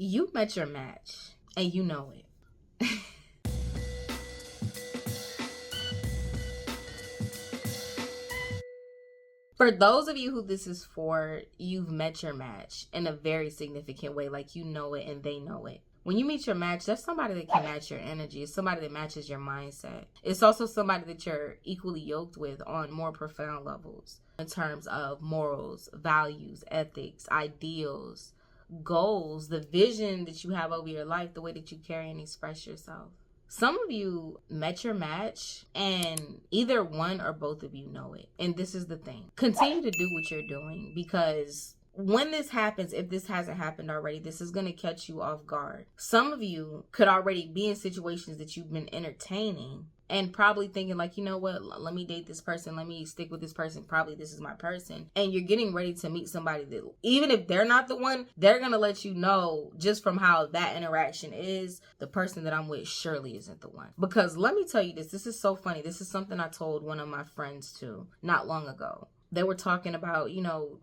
You met your match and you know it. For those of you who this is for, you've met your match in a very significant way. Like, you know it and they know it. When you meet your match, that's somebody that can match your energy. It's somebody that matches your mindset. It's also somebody that you're equally yoked with on more profound levels in terms of morals, values, ethics, ideals, goals, the vision that you have over your life, the way that you carry and express yourself. Some of you met your match and either one or both of you know it. And this is the thing. Continue to do what you're doing, because when this happens, if this hasn't happened already, this is going to catch you off guard. Some of you could already be in situations that you've been entertaining and probably thinking like, you know what, let me date this person, let me stick with this person, probably this is my person. And you're getting ready to meet somebody that, even if they're not the one, they're gonna let you know just from how that interaction is, the person that I'm with surely isn't the one. Because let me tell you this is so funny. This is something I told one of my friends too not long ago. They were talking about,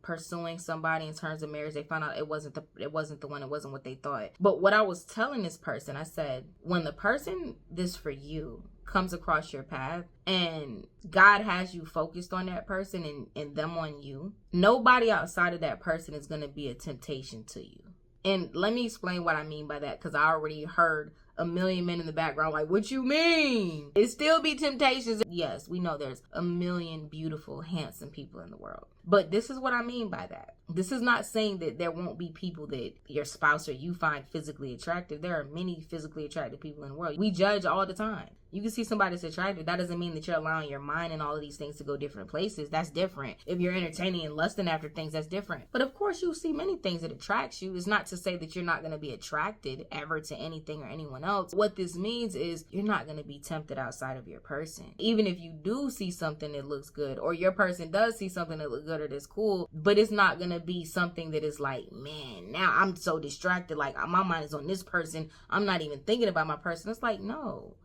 pursuing somebody in terms of marriage. They found out it wasn't the one, it wasn't what they thought. But what I was telling this person, I said, when the person this for you comes across your path and God has you focused on that person and them on you, nobody outside of that person is going to be a temptation to you. And let me explain what I mean by that, because I already heard a million men in the background like, what you mean? It still be temptations. Yes, we know there's a million beautiful, handsome people in the world. But this is what I mean by that. This is not saying that there won't be people that your spouse or you find physically attractive. There are many physically attractive people in the world. We judge all the time. You can see somebody that's attractive. That doesn't mean that you're allowing your mind and all of these things to go different places. That's different. If you're entertaining and lusting after things, that's different. But of course, you see many things that attracts you. It's not to say that you're not going to be attracted ever to anything or anyone else. What this means is you're not going to be tempted outside of your person. Even if you do see something that looks good, or your person does see something that looks good or that's cool, but it's not going to be something that is like, man, now I'm so distracted. Like, my mind is on this person. I'm not even thinking about my person. It's like, no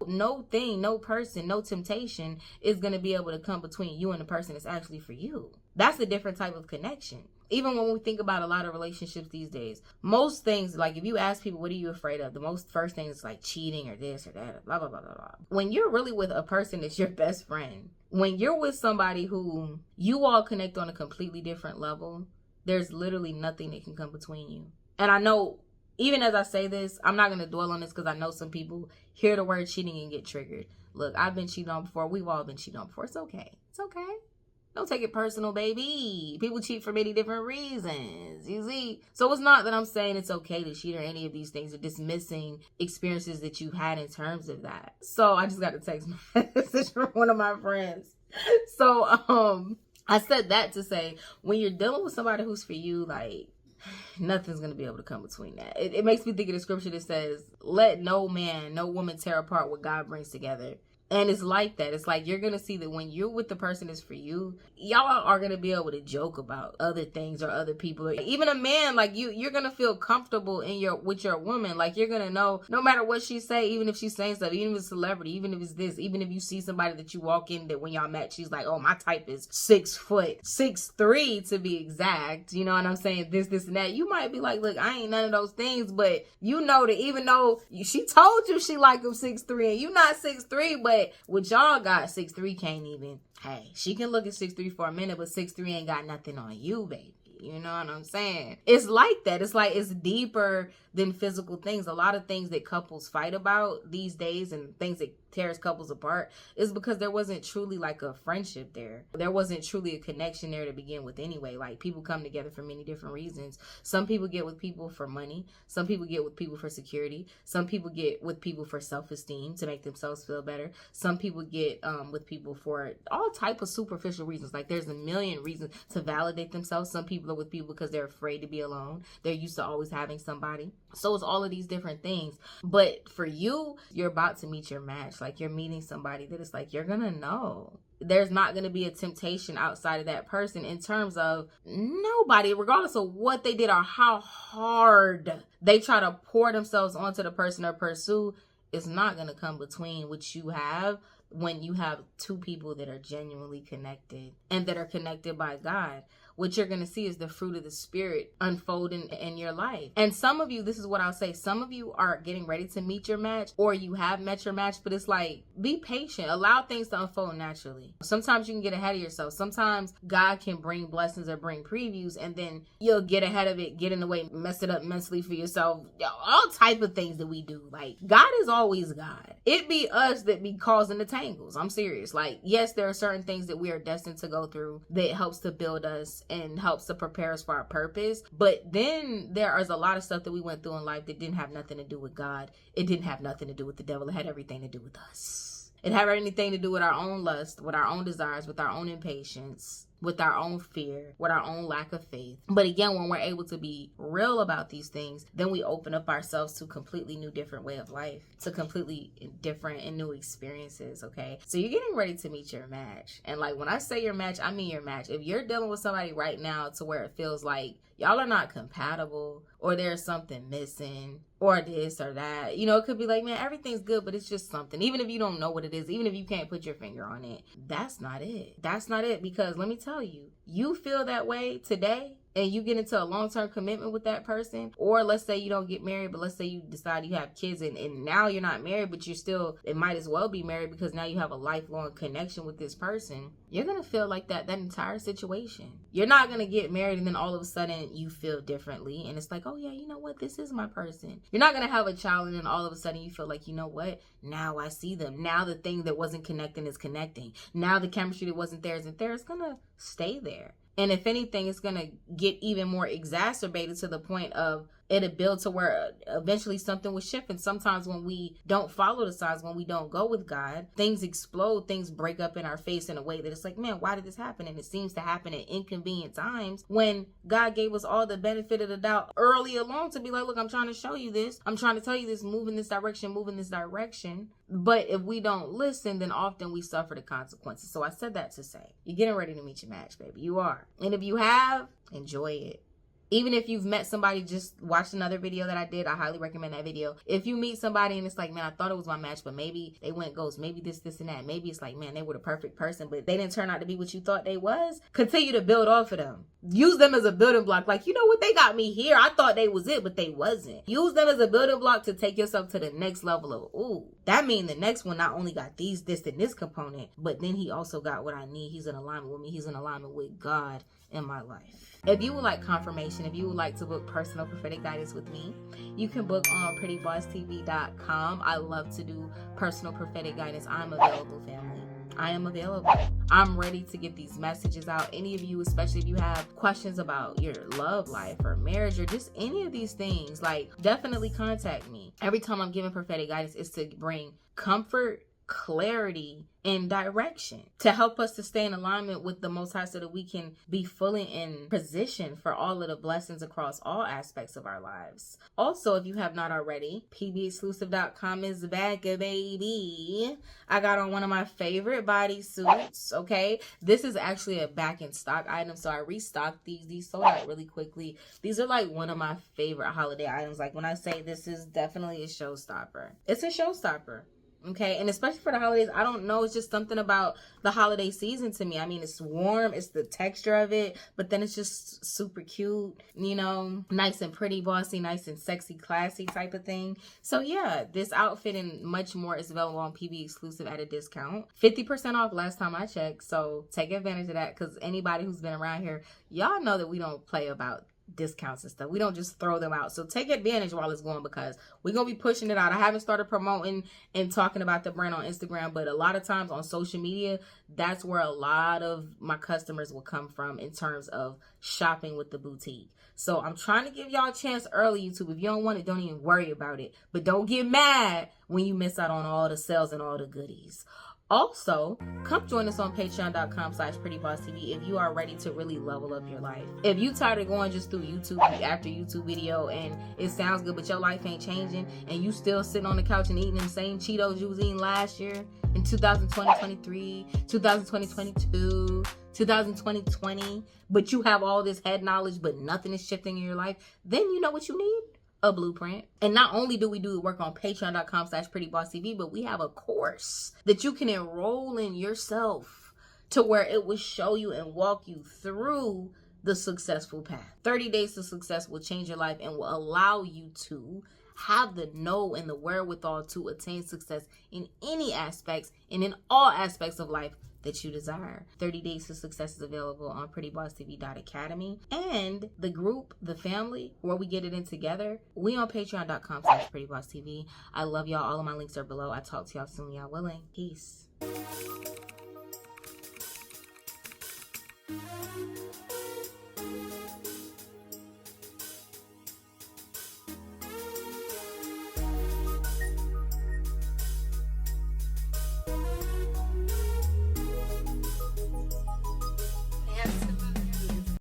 thing, no person, no temptation is going to be able to come between you and the person that's actually for you. That's a different type of connection. Even when we think about a lot of relationships these days, most things, like if you ask people, what are you afraid of? The first thing is like cheating or this or that, blah, blah, blah, blah, blah. When you're really with a person that's your best friend, when you're with somebody who you all connect on a completely different level, there's literally nothing that can come between you. And I know, even as I say this, I'm not going to dwell on this because I know some people hear the word cheating and get triggered. Look, I've been cheated on before. We've all been cheated on before. It's okay. It's okay. Don't take it personal, baby. People cheat for many different reasons, you see? So it's not that I'm saying it's okay to cheat or any of these things, or dismissing experiences that you've had in terms of that. So I just got a text message from one of my friends. So I said that to say, when you're dealing with somebody who's for you, like, nothing's going to be able to come between that. It makes me think of the scripture that says, let no man, no woman tear apart what God brings together. And it's like that. It's like you're going to see that when you're with the person that's for you, y'all are going to be able to joke about other things or other people. Even a man, like you're going to feel comfortable with your woman. Like you're going to know no matter what she say, even if she's saying stuff, even if it's a celebrity, even if it's this, even if you see somebody that you walk in that when y'all met, she's like, oh, my type is 6 foot, 6'3" to be exact. You know what I'm saying? This, and that. You might be like, look, I ain't none of those things, but you know that even though she told you she like him 6'3" and you not 6'3", but what y'all got, 6'3" can't even. Hey, she can look at 6'3" for a minute, but 6'3" ain't got nothing on you, baby. You know what I'm saying? It's like that. It's like it's deeper than physical things. A lot of things that couples fight about these days and things that tears couples apart is because there wasn't truly like a friendship there. There wasn't truly a connection there to begin with anyway. Like people come together for many different reasons. Some people get with people for money. Some people get with people for security. Some people get with people for self-esteem to make themselves feel better. Some people get with people for all type of superficial reasons. Like there's a million reasons to validate themselves. Some people are with people because they're afraid to be alone. They're used to always having somebody. So it's all of these different things. But for you, you're about to meet your match. Like you're meeting somebody that is like, you're going to know. There's not going to be a temptation outside of that person in terms of nobody, regardless of what they did or how hard they try to pour themselves onto the person or pursue, is not going to come between what you have when you have two people that are genuinely connected and that are connected by God. what you're going to see is the fruit of the Spirit unfolding in your life. And some of you, this is what I'll say, some of you are getting ready to meet your match, or you have met your match, but it's like, be patient. Allow things to unfold naturally. Sometimes you can get ahead of yourself. Sometimes God can bring blessings or bring previews, and then you'll get ahead of it, get in the way, mess it up mentally for yourself. All type of things that we do. Like, God is always God. It be us that be causing the tangles. I'm serious. Like, yes, there are certain things that we are destined to go through that helps to build us and helps to prepare us for our purpose. But then there is a lot of stuff that we went through in life that didn't have nothing to do with God. It didn't have nothing to do with the devil. It had everything to do with us. It had anything to do with our own lust, with our own desires, with our own impatience, with our own fear, with our own lack of faith. But again, when we're able to be real about these things, then we open up ourselves to a completely new, different way of life, to completely different and new experiences, okay? So you're getting ready to meet your match. And like, when I say your match, I mean your match. If you're dealing with somebody right now to where it feels like y'all are not compatible, or there's something missing, or this or that, you know, it could be like, man, everything's good, but it's just something. Even if you don't know what it is, even if you can't put your finger on it, that's not it. That's not it. Because let me tell you, you feel that way today, and you get into a long-term commitment with that person, or let's say you don't get married, but let's say you decide you have kids, and now you're not married, but you're still, it might as well be married because now you have a lifelong connection with this person. You're going to feel like that entire situation. You're not going to get married and then all of a sudden you feel differently. And it's like, oh yeah, you know what? This is my person. You're not going to have a child and then all of a sudden you feel like, you know what? Now I see them. Now the thing that wasn't connecting is connecting. Now the chemistry that wasn't there isn't there. It's going to stay there. And if anything, it's going to get even more exacerbated to the point of it'll build to where eventually something will shift. And sometimes when we don't follow the signs, when we don't go with God, things explode, things break up in our face in a way that it's like, man, why did this happen? And it seems to happen at inconvenient times when God gave us all the benefit of the doubt early along to be like, look, I'm trying to show you this. I'm trying to tell you this, move in this direction, move in this direction. But if we don't listen, then often we suffer the consequences. So I said that to say, you're getting ready to meet your match, baby. You are. And if you have, enjoy it. Even if you've met somebody, just watch another video that I did. I highly recommend that video. If you meet somebody and it's like, man, I thought it was my match, but maybe they went ghost. Maybe this, and that. Maybe it's like, man, they were the perfect person, but they didn't turn out to be what you thought they was. Continue to build off of them. Use them as a building block. Like, you know what? They got me here. I thought they was it, but they wasn't. Use them as a building block to take yourself to the next level of, ooh, that means the next one not only got these, this, and this component, but then he also got what I need. He's in alignment with me. He's in alignment with God in my life. If you would like confirmation, if you would like to book personal prophetic guidance with me, you can book on prettybossTV.com. I love to do personal prophetic guidance. I'm available, family. I am available. I'm ready to get these messages out. Any of you, especially if you have questions about your love life or marriage or just any of these things, like, definitely contact me. Every time I'm giving prophetic guidance, is to bring comfort, clarity, and direction to help us to stay in alignment with the Most High so that we can be fully in position for all of the blessings across all aspects of our lives. Also, if you have not already, pbexclusive.com is back, baby. I got on one of my favorite bodysuits, okay? This is actually a back in stock item, so I restocked these. These sold out really quickly. These are like one of my favorite holiday items. Like, when I say this is definitely a showstopper. It's a showstopper. Okay, and especially for the holidays, I don't know, it's just something about the holiday season to me. I mean, it's warm, it's the texture of it, but then it's just super cute, you know, nice and pretty, bossy, nice and sexy, classy type of thing. So yeah, this outfit and much more is available on PB Exclusive at a discount. 50% off last time I checked, so take advantage of that, because anybody who's been around here, y'all know that we don't play about discounts and stuff. We don't just throw them out. So take advantage while it's going, because we're going to be pushing it out. I haven't started promoting and talking about the brand on Instagram, but a lot of times on social media, that's where a lot of my customers will come from in terms of shopping with the boutique. So I'm trying to give y'all a chance early, YouTube. If you don't want it, don't even worry about it. But don't get mad when you miss out on all the sales and all the goodies. Also, come join us on patreon.com/prettybossTV if you are ready to really level up your life. If you tired of going just through YouTube after YouTube video and it sounds good, but your life ain't changing, and you still sitting on the couch and eating them same Cheetos you was eating last year in 2020, 2022, 2020, but you have all this head knowledge, but nothing is shifting in your life, then you know what you need? A blueprint. And not only do we do the work on patreon.com/prettybossTV, but we have a course that you can enroll in yourself to where it will show you and walk you through the successful path. 30 Days to Success will change your life and will allow you to have the know and the wherewithal to attain success in any aspects and in all aspects of life that you desire. 30 Days to Success is available on prettybosstv.academy. And the group, the family, where we get it in together, we on patreon.com/prettybosstv. I love y'all. All of my links are below. I talk to y'all soon, y'all willing. Peace.